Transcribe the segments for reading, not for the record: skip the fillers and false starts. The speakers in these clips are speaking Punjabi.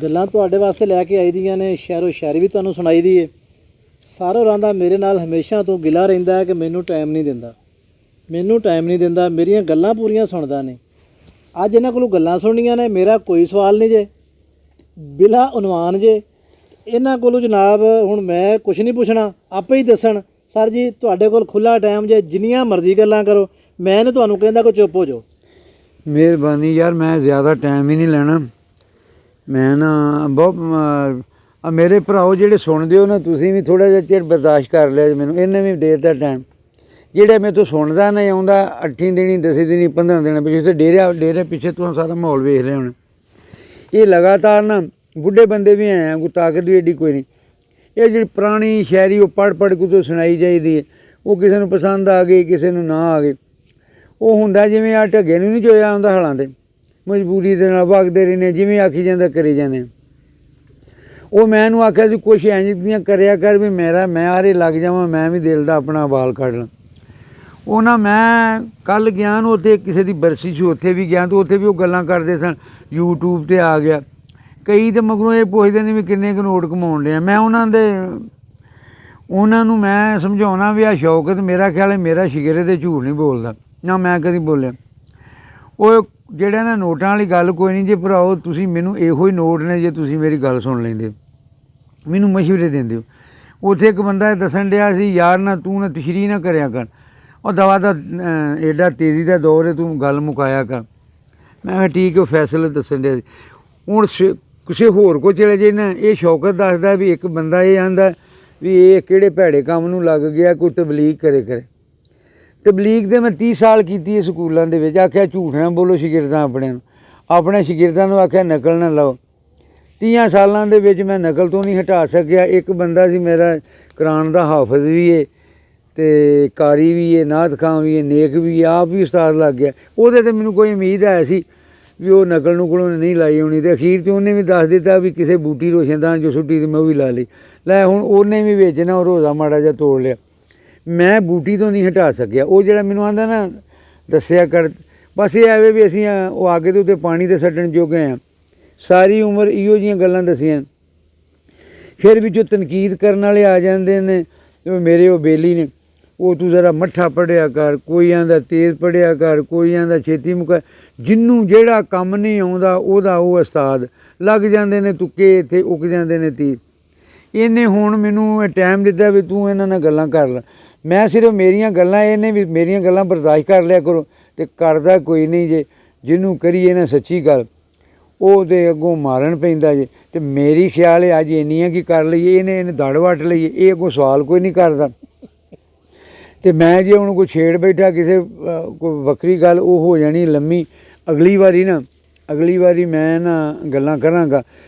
ਗੱਲਾਂ ਤੁਹਾਡੇ ਵਾਸਤੇ ਲੈ ਕੇ ਆਈ ਦੀਆਂ ਨੇ, ਸ਼ਹਿਰੋ ਸ਼ਾਇਰੀ ਵੀ ਤੁਹਾਨੂੰ ਸੁਣਾਈ ਦੀ ਏ। ਸਾਰੋ ਰਾਂਦਾ ਮੇਰੇ ਨਾਲ ਹਮੇਸ਼ਾ ਤੋਂ ਗਿਲਾ ਰਹਿੰਦਾ ਹੈ ਕਿ ਮੈਨੂੰ ਟਾਈਮ ਨਹੀਂ ਦਿੰਦਾ, ਮੇਰੀਆਂ ਗੱਲਾਂ ਪੂਰੀਆਂ ਸੁਣਦਾ ਨਹੀਂ। ਅੱਜ ਇਹਨਾਂ ਕੋਲੋਂ ਗੱਲਾਂ ਸੁਣਨੀਆਂ ਨੇ, ਮੇਰਾ ਕੋਈ ਸਵਾਲ ਨਹੀਂ ਜੇ, ਬਿਲਾ ਉਨਵਾਨ ਜੇ। ਇਹਨਾਂ ਕੋਲੋਂ ਜਨਾਬ ਹੁਣ ਮੈਂ ਕੁਛ ਨਹੀਂ ਪੁੱਛਣਾ, ਆਪੇ ਹੀ ਦੱਸਣ। ਸਰ ਜੀ ਤੁਹਾਡੇ ਕੋਲ ਖੁੱਲ੍ਹਾ ਟਾਈਮ ਜੇ, ਜਿੰਨੀਆਂ ਮਰਜ਼ੀ ਗੱਲਾਂ ਕਰੋ। ਮੈਂ ਨਹੀਂ ਤੁਹਾਨੂੰ ਕਹਿੰਦਾ ਕਿ ਚੁੱਪ ਹੋ ਜਾਓ। ਮਿਹਰਬਾਨੀ ਯਾਰ, ਮੈਂ ਜ਼ਿਆਦਾ ਟਾਈਮ ਹੀ ਨਹੀਂ ਲੈਣਾ। ਮੈਂ ਨਾ ਬਹੁਤ ਮੇਰੇ ਭਰਾਓ ਜਿਹੜੇ ਸੁਣਦੇ ਹੋ ਨਾ, ਤੁਸੀਂ ਵੀ ਥੋੜ੍ਹਾ ਜਿਹਾ ਚਿਰ ਬਰਦਾਸ਼ਤ ਕਰ ਲਿਆ ਮੈਨੂੰ। ਇਹਨੇ ਵੀ ਦੇ ਦਿੱਤਾ ਟਾਈਮ। ਜਿਹੜਾ ਮੇਰੇ ਤੋਂ ਸੁਣਦਾ ਨਹੀਂ ਆਉਂਦਾ 8 ਦਿਨੀ 10 ਦਿਨੀ 15 ਦਿਨਾਂ ਪਿੱਛੇ ਡੇਰੇ ਪਿੱਛੇ ਤੋਂ ਸਾਰਾ ਮਾਹੌਲ ਵੇਖ ਲਿਆ ਹੁਣ। ਇਹ ਲਗਾਤਾਰ ਨਾ ਬੁੱਢੇ ਬੰਦੇ ਵੀ ਆਏ ਆ, ਕੋਈ ਤਾਕਤ ਵੀ ਐਡੀ ਕੋਈ ਨਹੀਂ। ਇਹ ਜਿਹੜੀ ਪੁਰਾਣੀ ਸ਼ਾਇਰੀ ਉਹ ਪੜ੍ਹ ਕੇ ਤੋਂ ਸੁਣਾਈ ਜਾਈਦੀ ਹੈ। ਉਹ ਕਿਸੇ ਨੂੰ ਪਸੰਦ ਆ ਗਈ, ਕਿਸੇ ਨੂੰ ਨਾ ਆ ਗਈ। ਉਹ ਹੁੰਦਾ ਜਿਵੇਂ ਆ ਢੱਗੇ ਨੂੰ ਨਹੀਂ ਚੋਇਆ ਹੁੰਦਾ ਹਲਾਂ ਦੇ, ਮਜਬੂਰੀ ਦੇ ਨਾਲ ਵਗਦੇ ਰਹਿੰਦੇ, ਜਿਵੇਂ ਆਖੀ ਜਾਂਦਾ ਕਰੀ ਜਾਂਦੇ। ਉਹ ਮੈਂ ਇਹਨੂੰ ਆਖਿਆ ਸੀ ਕੁਛ ਇੰਝ ਦੀਆਂ ਕਰਿਆ ਕਰ ਵੀ ਮੈਂ ਆਰੇ ਲੱਗ ਜਾਵਾਂ, ਮੈਂ ਵੀ ਦਿਲ ਦਾ ਆਪਣਾ ਵਾਲ ਕੱਢ ਲਾਂ। ਉਹ ਨਾ ਮੈਂ ਕੱਲ੍ਹ ਗਿਆ ਨੂੰ ਉੱਥੇ ਕਿਸੇ ਦੀ ਬਰਸੀ ਸੀ, ਉੱਥੇ ਵੀ ਗਿਆ ਤਾਂ ਉੱਥੇ ਵੀ ਉਹ ਗੱਲਾਂ ਕਰਦੇ ਸਨ। YouTube 'ਤੇ ਆ ਗਿਆ ਕਈ, ਤਾਂ ਮਗਰੋਂ ਇਹ ਪੁੱਛਦੇ ਨੇ ਵੀ ਕਿੰਨੇ ਕੁ ਨੋਟ ਕਮਾਉਣ ਡਿਆ। ਮੈਂ ਉਹਨਾਂ ਨੂੰ ਮੈਂ ਸਮਝਾਉਣਾ ਵੀ ਆਹ ਸ਼ੌਕਤ ਮੇਰਾ ਖਿਆਲ ਹੈ ਮੇਰਾ ਸ਼ਿਗਰੇ 'ਤੇ ਝੂਠ ਨਹੀਂ ਬੋਲਦਾ, ਨਾ ਮੈਂ ਕਦੀ ਬੋਲਿਆ। ਉਹ ਜਿਹੜਾ ਨਾ ਨੋਟਾਂ ਵਾਲੀ ਗੱਲ ਕੋਈ ਨਹੀਂ ਜੇ ਭਰਾਓ, ਤੁਸੀਂ ਮੈਨੂੰ ਇਹੋ ਹੀ ਨੋਟ ਨੇ ਜੇ ਤੁਸੀਂ ਮੇਰੀ ਗੱਲ ਸੁਣ ਲੈਂਦੇ ਹੋ, ਮੈਨੂੰ ਮਸ਼ਵਰੇ ਦਿੰਦੇ ਹੋ। ਉੱਥੇ ਇੱਕ ਬੰਦਾ ਦੱਸਣ ਡਿਆ ਸੀ, ਯਾਰ ਨਾ ਤੂੰ ਨਾ ਤਸ਼ਰੀਹ ਨਾ ਕਰਿਆ ਕਰ, ਉਹ ਦਵਾ ਦਾ ਐਡਾ ਤੇਜ਼ੀ ਦਾ ਦੌਰ ਹੈ, ਤੂੰ ਗੱਲ ਮੁਕਾਇਆ ਕਰ। ਮੈਂ ਕਿਹਾ ਠੀਕ ਹੈ। ਉਹ ਫੈਸਲੇ ਦੱਸਣ ਡਿਆ ਸੀ। ਹੁਣ ਕਿਸੇ ਹੋਰ ਕੋਲ ਚਲੇ ਜਾਏ ਨਾ, ਇਹ ਸ਼ੌਕਤ ਦੱਸਦਾ ਵੀ ਇੱਕ ਬੰਦਾ ਇਹ ਆਂਦਾ ਵੀ ਇਹ ਕਿਹੜੇ ਭੈੜੇ ਕੰਮ ਨੂੰ ਲੱਗ ਗਿਆ, ਕੋਈ ਤਬਲੀਗ ਕਰੇ। ਤਬਲੀਗ ਦੇ ਮੈਂ 30 ਸਾਲ ਕੀਤੀ ਹੈ ਸਕੂਲਾਂ ਦੇ ਵਿੱਚ। ਆਖਿਆ ਝੂਠ ਨਾ ਬੋਲੋ ਸ਼ਾਗਿਰਦਾਂ ਆਪਣੇ ਸ਼ਾਗਿਰਦਾਂ ਨੂੰ ਆਖਿਆ ਨਕਲ ਨਾ ਲਾਓ। 30 ਸਾਲਾਂ ਦੇ ਵਿੱਚ ਮੈਂ ਨਕਲ ਤੋਂ ਨਹੀਂ ਹਟਾ ਸਕਿਆ। ਇੱਕ ਬੰਦਾ ਸੀ ਮੇਰਾ ਕੁਰਾਨ ਦਾ ਹਾਫਿਜ਼ ਵੀ ਹੈ ਅਤੇ ਕਾਰੀ ਵੀ ਹੈ, ਨਾਤ ਖਾਂ ਵੀ ਹੈ, ਨੇਕ ਵੀ ਹੈ, ਆਪ ਵੀ ਉਸਤਾਦ ਲੱਗ ਗਿਆ। ਉਹਦੇ 'ਤੇ ਮੈਨੂੰ ਕੋਈ ਉਮੀਦ ਹੈ ਸੀ ਵੀ ਉਹ ਨਕਲ ਨੂਕਲ ਉਹਨੇ ਨਹੀਂ ਲਾਈ ਹੋਣੀ। ਅਤੇ ਅਖੀਰ 'ਚ ਉਹਨੇ ਵੀ ਦੱਸ ਦਿੱਤਾ ਵੀ ਕਿਸੇ ਬੂਟੀ ਰੋਸ਼ਨਦਾਨ ਜੋ ਸੁੱਟੀ ਤੇ ਮੈਂ ਉਹ ਵੀ ਲਾ ਲਈ। ਲੈ ਹੁਣ ਉਹਨੇ ਵੀ ਵਿੱਚ ਨਾ ਉਹ ਰੋਜ਼ਾ ਮਾੜਾ ਜਿਹਾ ਤੋੜ ਲਿਆ। ਮੈਂ ਬੂਟੀ ਤੋਂ ਨਹੀਂ ਹਟਾ ਸਕਿਆ। ਉਹ ਜਿਹੜਾ ਮੈਨੂੰ ਆਂਦਾ ਨਾ ਦੱਸਿਆ ਕਰ, ਬਸ ਇਹ ਆਵੇ ਵੀ ਅਸੀਂ ਉਹ ਅੱਗ ਦੇ ਉੱਤੇ ਪਾਣੀ 'ਤੇ ਛੱਡਣ ਜੋਗੇ ਹਾਂ। ਸਾਰੀ ਉਮਰ ਇਹੋ ਜਿਹੀਆਂ ਗੱਲਾਂ ਦੱਸੀਆਂ। ਫਿਰ ਵਿੱਚੋਂ ਤਨਕੀਦ ਕਰਨ ਵਾਲੇ ਆ ਜਾਂਦੇ ਨੇ, ਮੇਰੇ ਉਹ ਬੇਲੀ ਨੇ, ਉਹ ਤੂੰ ਜ਼ਰਾ ਮੱਠਾ ਪੜ੍ਹਿਆ ਕਰ, ਕੋਈ ਆਂਦਾ ਤੇਜ਼ ਪੜ੍ਹਿਆ ਕਰ, ਕੋਈ ਆਂਦਾ ਛੇਤੀ ਮੁਕਾ। ਜਿਹਨੂੰ ਜਿਹੜਾ ਕੰਮ ਨਹੀਂ ਆਉਂਦਾ ਉਹਦਾ ਉਹ ਉਸਤਾਦ ਲੱਗ ਜਾਂਦੇ ਨੇ ਤੁੱਕੇ, ਇੱਥੇ ਉੱਗ ਜਾਂਦੇ ਨੇ ਤੀਰ। ਇਹਨੇ ਹੁਣ ਮੈਨੂੰ ਟਾਈਮ ਦਿੱਤਾ ਵੀ ਤੂੰ ਇਹਨਾਂ ਨਾਲ ਗੱਲਾਂ ਕਰ ਲੈ। ਮੈਂ ਸਿਰਫ ਮੇਰੀਆਂ ਗੱਲਾਂ, ਇਹਨੇ ਵੀ ਮੇਰੀਆਂ ਗੱਲਾਂ ਬਰਦਾਸ਼ਤ ਕਰ ਲਿਆ ਕਰੋ। ਅਤੇ ਕਰਦਾ ਕੋਈ ਨਹੀਂ ਜੇ, ਜਿਹਨੂੰ ਕਰੀਏ ਨਾ ਸੱਚੀ ਗੱਲ ਉਹ ਤਾਂ ਅੱਗੋਂ ਮਾਰਨ ਪੈਂਦਾ ਜੇ। ਅਤੇ ਮੇਰੀ ਖਿਆਲ ਹੈ ਅੱਜ ਇੰਨੀਆਂ ਕੀ ਕਰ ਲਈਏ, ਇਹਨੇ ਦੜ ਵੱਟ ਲਈਏ, ਇਹ ਅੱਗੋਂ ਸਵਾਲ ਕੋਈ ਨਹੀਂ ਕਰਦਾ। ਅਤੇ ਮੈਂ ਜੇ ਹੁਣ ਕੋਈ ਛੇੜ ਬੈਠਾ ਕਿਸੇ ਕੋਈ ਵੱਖਰੀ ਗੱਲ, ਉਹ ਹੋ ਜਾਣੀ ਲੰਮੀ। ਅਗਲੀ ਵਾਰੀ ਮੈਂ ਨਾ ਗੱਲਾਂ ਕਰਾਂਗਾ।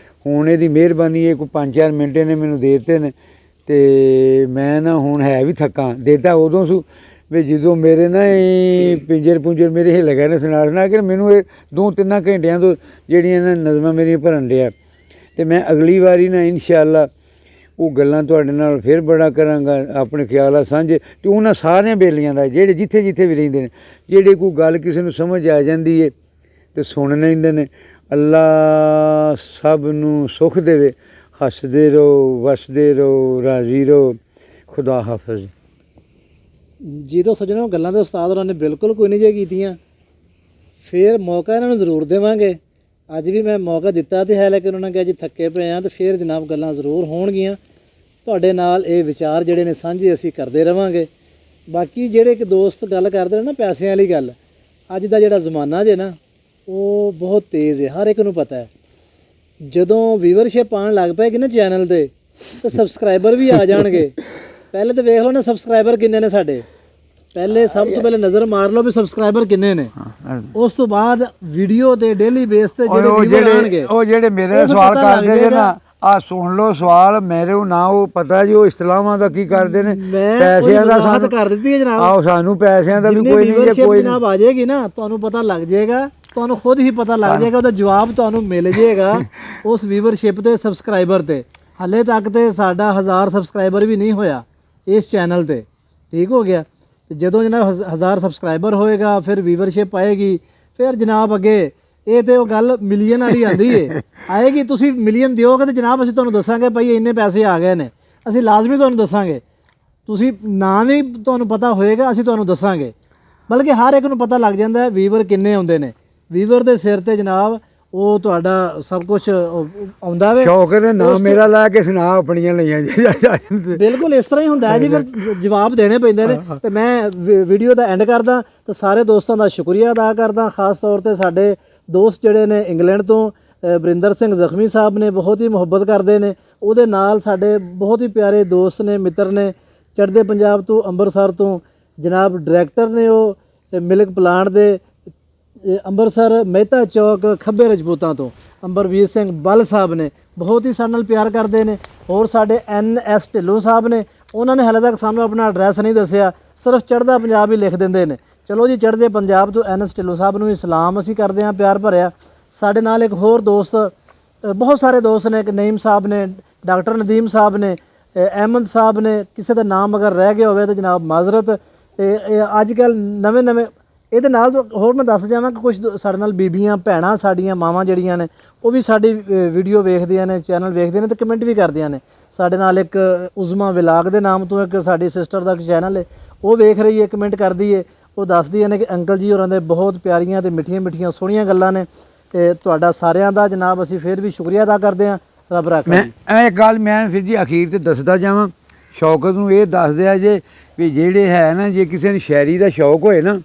ਹੁਣ ਇਹਦੀ ਮਿਹਰਬਾਨੀ ਇਹ ਕੋਈ 5-4 ਮਿੰਟ ਇਹਨੇ ਮੈਨੂੰ ਦੇ ਦਿੱਤੇ ਨੇ। ਅਤੇ ਮੈਂ ਨਾ ਹੁਣ ਹੈ ਵੀ ਥੱਕਾਂ। ਦੇਤਾ ਉਦੋਂ ਸੂ ਵੀ ਜਦੋਂ ਮੇਰੇ ਨਾ ਇਹ ਪਿੰਜਰ ਮੇਰੇ ਹਿੱਲ ਗਏ ਨੇ ਸੁਣਾ ਕੇ। ਮੈਨੂੰ ਇਹ 2-3 ਘੰਟਿਆਂ ਤੋਂ ਜਿਹੜੀਆਂ ਨਾ ਨਜ਼ਮਾਂ ਮੇਰੀਆਂ ਭਰਨ ਡਿਆ। ਅਤੇ ਮੈਂ ਅਗਲੀ ਵਾਰੀ ਨਾ ਇਨਸ਼ਾ ਅੱਲਾ ਉਹ ਗੱਲਾਂ ਤੁਹਾਡੇ ਨਾਲ ਫਿਰ ਬੜਾ ਕਰਾਂਗਾ। ਆਪਣੇ ਖਿਆਲਾਂ ਸਾਂਝੇ ਅਤੇ ਉਹਨਾਂ ਸਾਰਿਆਂ ਬੇਲੀਆਂ ਦਾ ਜਿਹੜੇ ਜਿੱਥੇ ਵੀ ਰਹਿੰਦੇ ਨੇ, ਜਿਹੜੇ ਕੋਈ ਗੱਲ ਕਿਸੇ ਨੂੰ ਸਮਝ ਆ ਜਾਂਦੀ ਹੈ ਅਤੇ ਸੁਣ ਲੈਂਦੇ ਨੇ। ਅੱਲਾ ਸਭ ਨੂੰ ਸੁੱਖ ਦੇਵੇ। ਹੱਸਦੇ ਰਹੋ, ਵਸਦੇ ਰਹੋ, ਰਾਜ਼ੀ ਰਹੋ। ਖੁਦਾ ਹਾਫਿਜ਼। ਜਦੋਂ ਸੱਜਣੋ ਗੱਲਾਂ ਦੇ ਉਸਤਾਦ ਉਹਨਾਂ ਨੇ ਬਿਲਕੁਲ ਕੋਈ ਨਹੀਂ ਜੇ ਕੀਤੀਆਂ, ਫਿਰ ਮੌਕਾ ਇਹਨਾਂ ਨੂੰ ਜ਼ਰੂਰ ਦੇਵਾਂਗੇ। ਅੱਜ ਵੀ ਮੈਂ ਮੌਕਾ ਦਿੱਤਾ ਤਾਂ ਹੈ, ਲੇਕਿਨ ਉਹਨਾਂ ਨੇ ਕਿਹਾ ਜੀ ਥੱਕੇ ਪਏ ਹਾਂ, ਅਤੇ ਫਿਰ ਜਨਾਬ ਗੱਲਾਂ ਜ਼ਰੂਰ ਹੋਣਗੀਆਂ ਤੁਹਾਡੇ ਨਾਲ। ਇਹ ਵਿਚਾਰ ਜਿਹੜੇ ਨੇ ਸਾਂਝੇ ਅਸੀਂ ਕਰਦੇ ਰਹਾਂਗੇ। ਬਾਕੀ ਜਿਹੜੇ ਇੱਕ ਦੋਸਤ ਗੱਲ ਕਰਦੇ ਨੇ ਨਾ ਪੈਸਿਆਂ ਵਾਲੀ ਗੱਲ, ਅੱਜ ਦਾ ਜਿਹੜਾ ਜ਼ਮਾਨਾ ਜੇ ਨਾ ਉਹ ਬਹੁਤ ਤੇਜ਼ ਹੈ, ਹਰ ਇੱਕ ਨੂੰ ਪਤਾ ਹੈ। ਜਦੋਂ ਵੀਵਰਸ਼ਿਪ ਆਉਣ ਲੱਗ ਪਏਗੀ ਨਾ ਚੈਨਲ 'ਤੇ, ਤਾਂ ਸਬਸਕ੍ਰਾਈਬਰ ਵੀ ਆ ਜਾਣਗੇ। ਪਹਿਲੇ ਤਾਂ ਵੇਖ ਲਓ ਨਾ ਸਬਸਕ੍ਰਾਈਬਰ ਕਿੰਨੇ ਨੇ ਸਾਡੇ। ਪਹਿਲੇ ਸਭ ਤੋਂ ਪਹਿਲੇ ਨਜ਼ਰ ਮਾਰ ਲਓ ਵੀ ਸਬਸਕ੍ਰਾਈਬਰ ਕਿੰਨੇ ਨੇ। ਉਸ ਤੋਂ ਬਾਅਦ ਵੀਡੀਓ 'ਤੇ ਡੇਲੀ ਬੇਸ 'ਤੇ ਜਿਹੜੇ ਮੇਰੇ ਸਵਾਲ ਕਰਦੇ ਜੇ ਨਾ, ਆਹ ਸੁਣ ਲਓ ਸਵਾਲ ਮੇਰੇ ਨਾ, ਉਹ ਪਤਾ ਜੀ ਉਹ ਇਸਤਲਾਹਾਂ ਦਾ ਕੀ ਕਰਦੇ ਨੇ, ਪੈਸਿਆਂ ਦਾ ਸਾਨੂੰ ਕਰ ਦਿੱਤੀ ਹੈ ਜਨਾਬ। ਆਹੋ ਸਾਨੂੰ ਪੈਸਿਆਂ ਦਾ ਵੀ ਕੋਈ ਨਹੀਂ ਜੇ ਕੋਈ ਜਨਾਬ ਆ ਜਾਏਗੀ ਨਾ, ਤੁਹਾਨੂੰ ਪਤਾ ਲੱਗ ਜਾਏਗਾ, ਤੁਹਾਨੂੰ ਖੁਦ ਹੀ ਪਤਾ ਲੱਗ ਜਾਏਗਾ, ਉਹਦਾ ਜਵਾਬ ਤੁਹਾਨੂੰ ਮਿਲ ਜਾਏਗਾ ਉਸ ਵੀਵਰਸ਼ਿਪ ਤੇ ਸਬਸਕ੍ਰਾਈਬਰ 'ਤੇ। ਹਾਲੇ ਤੱਕ ਤੇ ਸਾਡਾ 1000 ਸਬਸਕ੍ਰਾਈਬਰ ਵੀ ਨਹੀਂ ਹੋਇਆ ਇਸ ਚੈਨਲ 'ਤੇ। ਠੀਕ ਹੋ ਗਿਆ। ਅਤੇ ਜਦੋਂ ਜਨਾਬ 1000 ਸਬਸਕ੍ਰਾਈਬਰ ਹੋਏਗਾ, ਫਿਰ ਵੀਵਰਸ਼ਿਪ ਆਏਗੀ, ਫਿਰ ਜਨਾਬ ਅੱਗੇ ਇਹ ਤੇ ਉਹ ਗੱਲ ਮਿਲੀਅਨ ਵਾਲੀ ਆਂਦੀ ਏ ਆਏਗੀ। ਤੁਸੀਂ ਮਿਲੀਅਨ ਦਿਓਗੇ ਤੇ ਜਨਾਬ ਅਸੀਂ ਤੁਹਾਨੂੰ ਦੱਸਾਂਗੇ ਭਾਈ ਇੰਨੇ ਪੈਸੇ ਆ ਗਏ ਨੇ, ਅਸੀਂ ਲਾਜ਼ਮੀ ਤੁਹਾਨੂੰ ਦੱਸਾਂਗੇ। ਤੁਸੀਂ ਨਾ ਵੀ ਤੁਹਾਨੂੰ ਪਤਾ ਹੋਏਗਾ ਅਸੀਂ ਤੁਹਾਨੂੰ ਦੱਸਾਂਗੇ, ਬਲਕਿ ਹਰ ਇੱਕ ਨੂੰ ਪਤਾ ਲੱਗ ਜਾਂਦਾ ਹੈ ਵੀਵਰ ਕਿੰਨੇ ਆਉਂਦੇ ਨੇ। ਵੀਵਰ ਦੇ ਸਿਰ ਤੇ ਜਨਾਬ ਉਹ ਤੁਹਾਡਾ ਸਭ ਕੁਝ ਆਉਂਦਾ ਵੇ। ਸ਼ੌਕ ਦੇ ਨਾਮ ਮੇਰਾ ਲਾ ਕੇ ਸੁਣਾ ਆਪਣੀਆਂ ਲਈਆਂ ਜੀ। ਬਿਲਕੁਲ ਇਸ ਤਰ੍ਹਾਂ ਹੀ ਹੁੰਦਾ ਹੈ ਜੀ, ਫਿਰ ਜਵਾਬ ਦੇਣੇ ਪੈਂਦੇ ਨੇ। ਤੇ ਮੈਂ ਵੀਡੀਓ ਦਾ ਐਂਡ ਕਰਦਾ ਤੇ ਸਾਰੇ ਦੋਸਤਾਂ ਦਾ ਸ਼ੁਕਰੀਆ ਅਦਾ ਕਰਦਾ, ਖਾਸ ਤੌਰ ਤੇ ਸਾਡੇ ਦੋਸਤ ਜਿਹੜੇ ਨੇ ਇੰਗਲੈਂਡ ਤੋਂ ਵਰਿੰਦਰ ਸਿੰਘ ਜ਼ਖਮੀ ਸਾਹਿਬ ਨੇ, ਬਹੁਤ ਹੀ ਮੁਹੱਬਤ ਕਰਦੇ ਨੇ। ਉਹਦੇ ਨਾਲ ਸਾਡੇ ਬਹੁਤ ਹੀ ਪਿਆਰੇ ਦੋਸਤ ਨੇ, ਮਿੱਤਰ ਨੇ ਚੜ੍ਹਦੇ ਪੰਜਾਬ ਤੋਂ, ਅੰਮ੍ਰਿਤਸਰ ਤੋਂ ਜਨਾਬ ਡਾਇਰੈਕਟਰ ਨੇ ਉਹ ਮਿਲਕ ਪਲਾਂਟ ਦੇ, ਅੰਮ੍ਰਿਤਸਰ ਮਹਿਤਾ ਚੌਕ ਖੱਬੇ ਰਜਪੂਤਾਂ ਤੋਂ ਅੰਬਰਵੀਰ ਸਿੰਘ ਬੱਲ ਸਾਹਿਬ ਨੇ, ਬਹੁਤ ਹੀ ਸਾਡੇ ਨਾਲ ਪਿਆਰ ਕਰਦੇ ਨੇ। ਹੋਰ ਸਾਡੇ NS ਢਿੱਲੋਂ ਸਾਹਿਬ ਨੇ, ਉਹਨਾਂ ਨੇ ਹਾਲੇ ਤੱਕ ਸਾਨੂੰ ਆਪਣਾ ਐਡਰੈਸ ਨਹੀਂ ਦੱਸਿਆ, ਸਿਰਫ ਚੜ੍ਹਦਾ ਪੰਜਾਬ ਹੀ ਲਿਖ ਦਿੰਦੇ ਨੇ। ਚਲੋ ਜੀ, ਚੜ੍ਹਦੇ ਪੰਜਾਬ ਤੋਂ NS ਢਿੱਲੋਂ ਸਾਹਿਬ ਨੂੰ ਵੀ ਸਲਾਮ ਅਸੀਂ ਕਰਦੇ ਹਾਂ ਪਿਆਰ ਭਰਿਆ। ਸਾਡੇ ਨਾਲ ਇੱਕ ਹੋਰ ਦੋਸਤ, ਬਹੁਤ ਸਾਰੇ ਦੋਸਤ ਨੇ, ਇੱਕ ਨਈਮ ਸਾਹਿਬ ਨੇ, ਡਾਕਟਰ ਨਦੀਮ ਸਾਹਿਬ ਨੇ, ਅਹਿਮਦ ਸਾਹਿਬ ਨੇ। ਕਿਸੇ ਦਾ ਨਾਮ ਅਗਰ ਰਹਿ ਗਿਆ ਹੋਵੇ ਤਾਂ ਜਨਾਬ ਮਾਜ਼ਰਤ। ਤੇ ਅੱਜ ਕੱਲ੍ਹ ਨਵੇਂ ਇਹਦੇ ਨਾਲ ਹੋਰ ਮੈਂ ਦੱਸ ਜਾਵਾਂ ਕਿ ਕੁਝ ਸਾਡੇ ਨਾਲ ਬੀਬੀਆਂ ਭੈਣਾਂ ਸਾਡੀਆਂ ਮਾਵਾਂ ਜਿਹੜੀਆਂ ਨੇ ਉਹ ਵੀ ਸਾਡੀ ਵੀਡੀਓ ਵੇਖਦੀਆਂ ਨੇ, ਚੈਨਲ ਵੇਖਦੀਆਂ ਨੇ ਤੇ ਕਮੈਂਟ ਵੀ ਕਰਦੀਆਂ ਨੇ। ਸਾਡੇ ਨਾਲ ਇੱਕ ਉਜ਼ਮਾ ਵਿਲਾਗ ਦੇ ਨਾਮ ਤੋਂ ਇੱਕ ਸਾਡੀ ਸਿਸਟਰ ਦਾ ਚੈਨਲ ਹੈ, ਉਹ ਵੇਖ ਰਹੀ ਹੈ, ਕਮੈਂਟ ਕਰਦੀ ਹੈ। ਉਹ ਦੱਸਦੀਆਂ ਨੇ ਕਿ ਅੰਕਲ ਜੀ ਹੋਰਾਂ ਦੇ ਬਹੁਤ ਪਿਆਰੀਆਂ ਤੇ ਮਿੱਠੀਆਂ ਸੋਹਣੀਆਂ ਗੱਲਾਂ ਨੇ। ਤੇ ਤੁਹਾਡਾ ਸਾਰਿਆਂ ਦਾ ਜਨਾਬ ਅਸੀਂ ਫਿਰ ਵੀ ਸ਼ੁਕਰੀਆ ਅਦਾ ਕਰਦੇ ਹਾਂ। ਰੱਬ ਰਾਖਾ ਮੈਂ ਜੀ। ਇਹ ਗੱਲ ਮੈਂ ਫਿਰ ਜੀ ਅਖੀਰ ਤੇ ਦੱਸਦਾ ਜਾਵਾਂ, ਸ਼ੌਕਤ ਨੂੰ ਇਹ ਦੱਸ ਦਿਆ ਜੇ ਵੀ ਜਿਹੜੇ ਹੈ ਨਾ, ਜੇ ਕਿਸੇ ਨੂੰ ਸ਼ਾਇਰੀ ਦਾ ਸ਼ੌਕ ਹੋਏ ਨਾ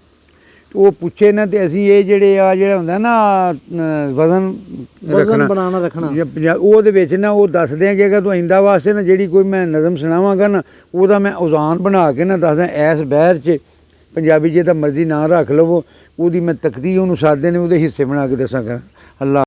ਉਹ ਪੁੱਛੇ ਨਾ ਤੇ ਅਸੀਂ ਇਹ ਜਿਹੜਾ ਹੁੰਦਾ ਨਾ ਵਜ਼ਨ ਰੱਖਣਾ ਉਹਦੇ ਵਿੱਚ ਨਾ ਉਹ ਦੱਸ ਦਿਆਂਗੇ। ਅਗਰ ਤੂੰ ਆਇੰਦਾ ਵਾਸਤੇ ਨਾ ਜਿਹੜੀ ਕੋਈ ਮੈਂ ਨਜ਼ਮ ਸੁਣਾਵਾਂਗਾ ਨਾ ਉਹਦਾ ਮੈਂ ਔਜ਼ਾਨ ਬਣਾ ਕੇ ਨਾ ਦੱਸਦਾ ਐਸ ਬਹਿਰ 'ਚ ਪੰਜਾਬੀ ਜੇ ਤਾਂ ਮਰਜ਼ੀ ਨਾਂ ਰੱਖ ਲਵੋ, ਉਹਦੀ ਮੈਂ ਤਕਦੀ ਉਹਨੂੰ ਸਾਦੇ ਨੇ ਉਹਦੇ ਹਿੱਸੇ ਬਣਾ ਕੇ ਦੱਸਾਂ ਕਰ। ਅੱਲਾ